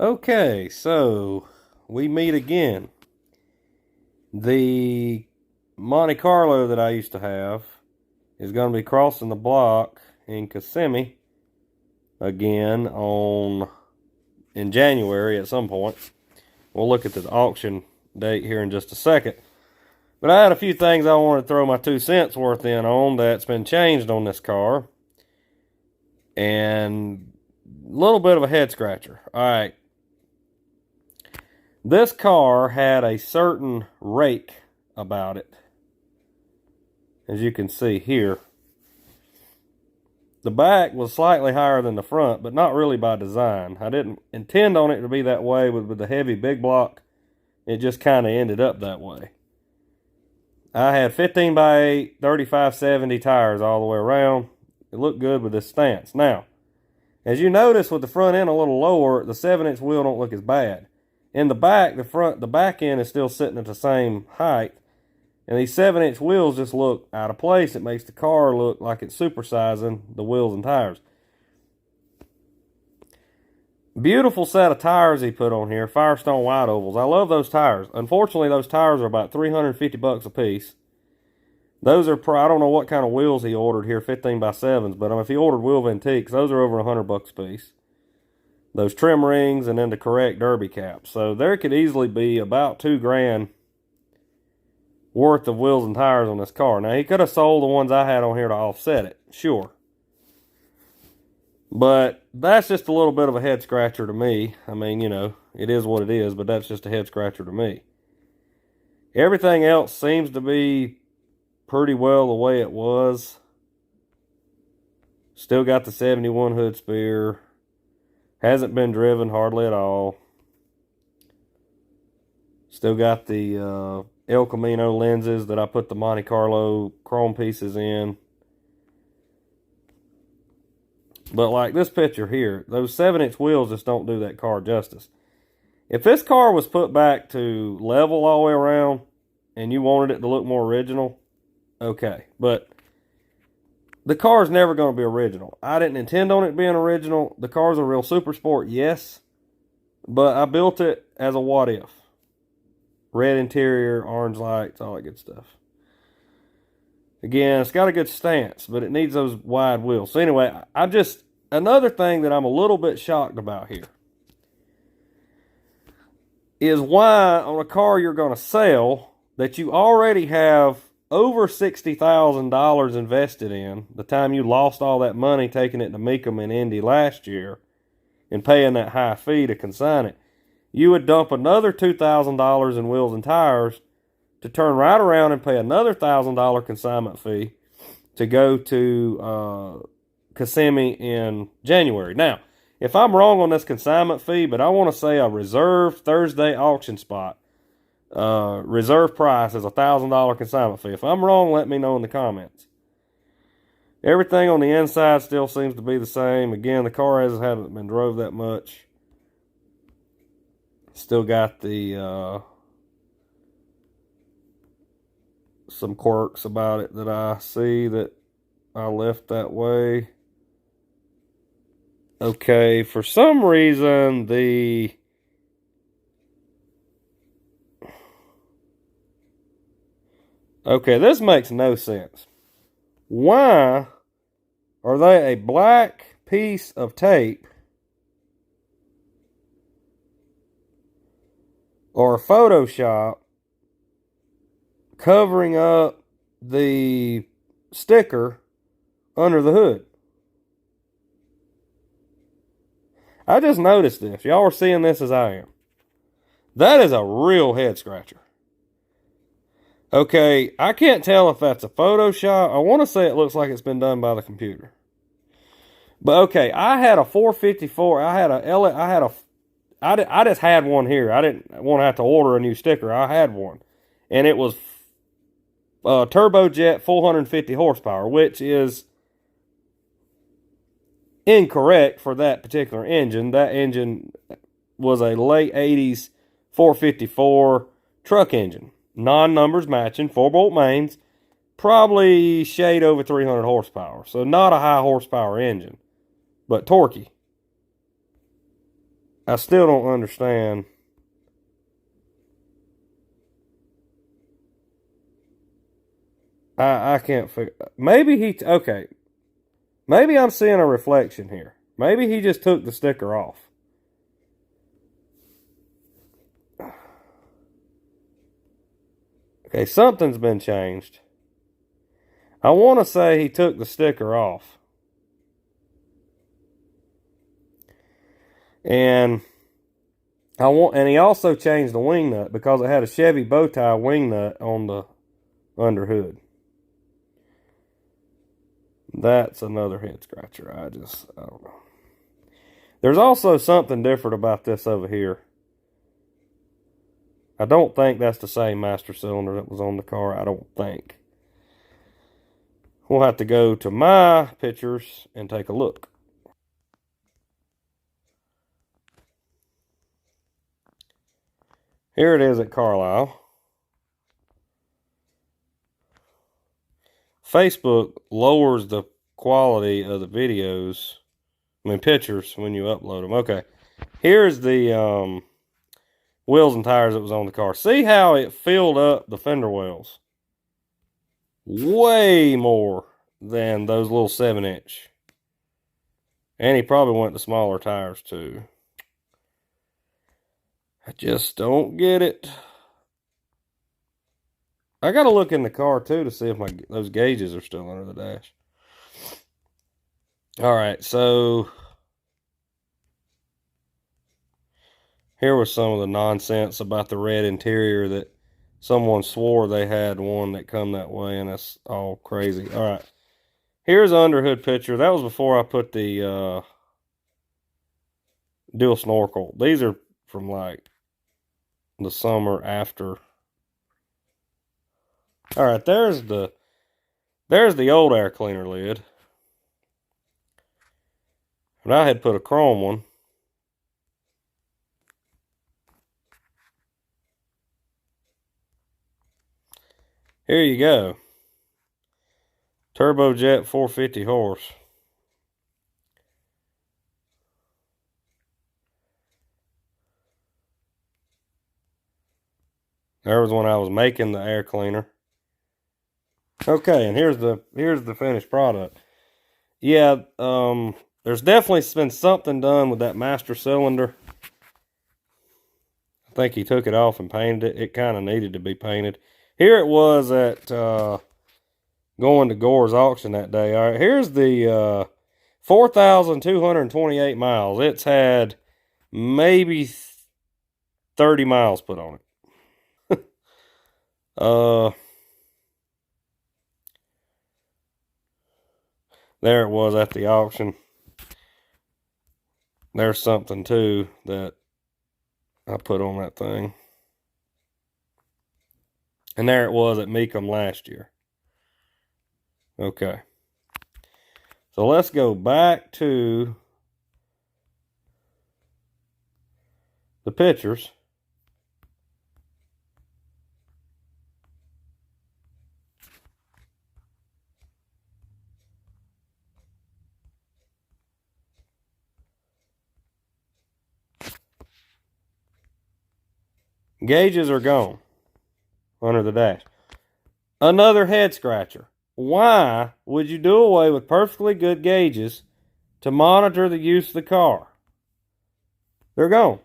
Okay, so we meet again. The Monte Carlo that I used to have is going to be crossing the block in Kissimmee again in January at some point. We'll look at the auction date here in just a second. But I had a few things I wanted to throw my 2 cents worth in on that's been changed on this car. And a little bit of a head scratcher. All right. This car had a certain rake about it, as you can see here. The back was slightly higher than the front, but not really by design. I didn't intend on it to be that way with the heavy big block. It just kind of ended up that way. I had 15 by 8, 35/70 tires all the way around. It looked good with this stance. Now, as you notice with the front end a little lower, the 7-inch wheel don't look as bad. In the back, the back end is still sitting at the same height. And these 7-inch wheels just look out of place. It makes the car look like it's supersizing the wheels and tires. Beautiful set of tires he put on here, Firestone wide ovals. I love those tires. Unfortunately, those tires are about $350 a piece. Those are, I don't know what kind of wheels he ordered here, 15 by 7s, but if he ordered wheel antiques, those are over $100 a piece. Those trim rings and then the correct derby caps. So there could easily be about $2,000 worth of wheels and tires on this car. Now he could have sold the ones I had on here to offset it, sure. But that's just a little bit of a head scratcher to me. I mean, you know, it is what it is, but that's just a head scratcher to me. Everything else seems to be pretty well the way it was. Still got the 71 hood spear. Hasn't been driven hardly at all. Still got the El Camino lenses that I put the Monte Carlo chrome pieces in. But like this picture here, those 7-inch wheels just don't do that car justice. If this car was put back to level all the way around and you wanted it to look more original, okay. But the car's never going to be original. I didn't intend on it being original. The car's a real super sport, yes. But I built it as a what if. Red interior, orange lights, all that good stuff. Again, it's got a good stance, but it needs those wide wheels. So anyway, another thing that I'm a little bit shocked about here is why on a car you're going to sell that you already have over $60,000 invested in, the time you lost all that money taking it to Mecum in Indy last year and paying that high fee to consign it, you would dump another $2,000 in wheels and tires to turn right around and pay another $1,000 consignment fee to go to Kissimmee in January. Now, if I'm wrong on this consignment fee, but I want to say a reserved Thursday auction spot, reserve price is $1,000 consignment fee. If I'm wrong, let me know in the comments. Everything on the inside still seems to be the same. Again, the car hasn't been drove that much. Still got the some quirks about it that I see that I left that way. Okay, for some reason okay, this makes no sense. Why are they a black piece of tape or a Photoshop covering up the sticker under the hood? I just noticed this. Y'all are seeing this as I am. That is a real head scratcher. Okay, I can't tell if that's a Photoshop. I want to say it looks like it's been done by the computer. But okay, I had a 454. I just had one here. I didn't want to have to order a new sticker. I had one. And it was turbojet 450 horsepower, which is incorrect for that particular engine. That engine was a late 80s 454 truck engine. Non-numbers matching, 4-bolt mains, probably shade over 300 horsepower. So not a high horsepower engine, but torquey. I still don't understand. I can't figure. Maybe okay. Maybe I'm seeing a reflection here. Maybe he just took the sticker off. Okay, something's been changed. I want to say he took the sticker off. And he also changed the wing nut because it had a Chevy bow tie wing nut on the underhood. That's another head scratcher. I don't know. There's also something different about this over here. I don't think that's the same master cylinder that was on the car. I don't think. We'll have to go to my pictures and take a look. Here it is at Carlisle. Facebook lowers the quality of the videos, pictures when you upload them. Okay, here's the wheels and tires that was on the car. See how it filled up the fender wells? Way more than those little 7-inch. And he probably went to smaller tires too. I just don't get it. I got to look in the car too to see if those gauges are still under the dash. All right, so here was some of the nonsense about the red interior that someone swore they had one that come that way, and that's all crazy. All right, here's an underhood picture. That was before I put the dual snorkel. These are from like the summer after. All right, there's the old air cleaner lid. And I had put a chrome one. Here you go. Turbojet 450 horse. There was when I was making the air cleaner. Okay, and here's the finished product. Yeah, there's definitely been something done with that master cylinder. I think he took it off and painted it. It kind of needed to be painted. Here it was at going to Gore's auction that day. All right, here's the 4,228 miles. It's had maybe 30 miles put on it. There it was at the auction. There's something too that I put on that thing. And there it was at Mecum last year. Okay. So let's go back to the pictures. Gauges are gone under the dash. Another head scratcher. Why would you do away with perfectly good gauges to monitor the use of the car? They're gone.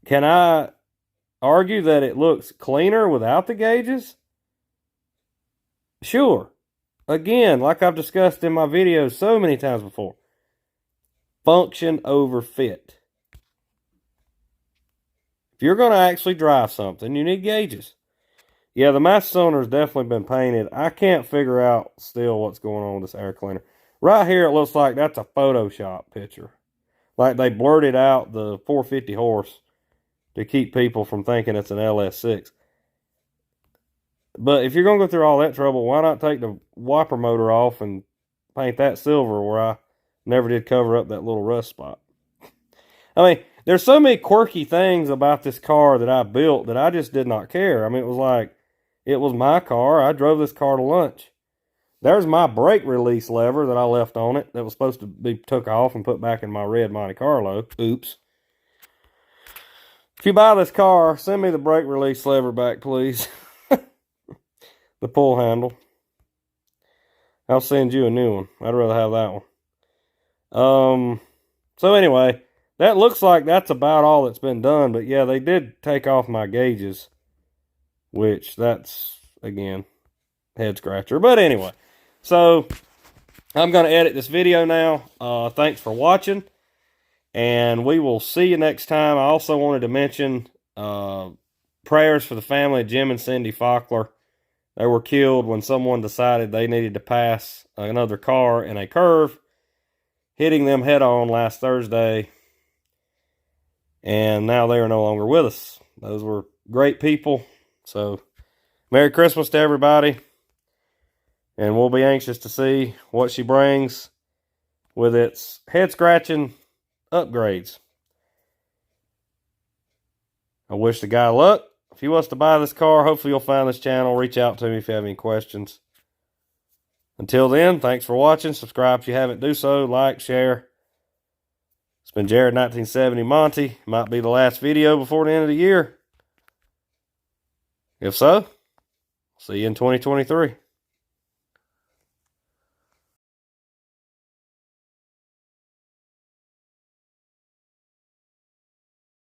Can I argue that it looks cleaner without the gauges? Sure. Again, like I've discussed in my videos so many times before, function over fit. If you're going to actually drive something, you need gauges. Yeah, the master cylinder has definitely been painted. I can't figure out still what's going on with this air cleaner. Right here, it looks like that's a Photoshop picture. Like they blurted out the 450 horse to keep people from thinking it's an LS6. But if you're going to go through all that trouble, why not take the wiper motor off and paint that silver where I never did cover up that little rust spot? I mean, there's so many quirky things about this car that I built that I just did not care. I mean, it was like, it was my car. I drove this car to lunch. There's my brake release lever that I left on it that was supposed to be took off and put back in my red Monte Carlo. Oops. If you buy this car, send me the brake release lever back, please. The pull handle. I'll send you a new one. I'd rather have that one. So anyway, that looks like that's about all that's been done. But yeah, they did take off my gauges, which that's, again, head scratcher. But anyway, so I'm going to edit this video now. Thanks for watching, and we will see you next time. I also wanted to mention prayers for the family of Jim and Cindy Fockler. They were killed when someone decided they needed to pass another car in a curve, hitting them head on last Thursday, and now they are no longer with us. Those were great people. So Merry Christmas to everybody, and we'll be anxious to see what she brings with its head-scratching upgrades. I wish the guy luck. If he wants to buy this car, hopefully you'll find this channel. Reach out to me if you have any questions. Until then, thanks for watching. Subscribe if you haven't. Do so. Like, share. It's been Jared 1970 Monte. Might be the last video before the end of the year. If so, see you in 2023.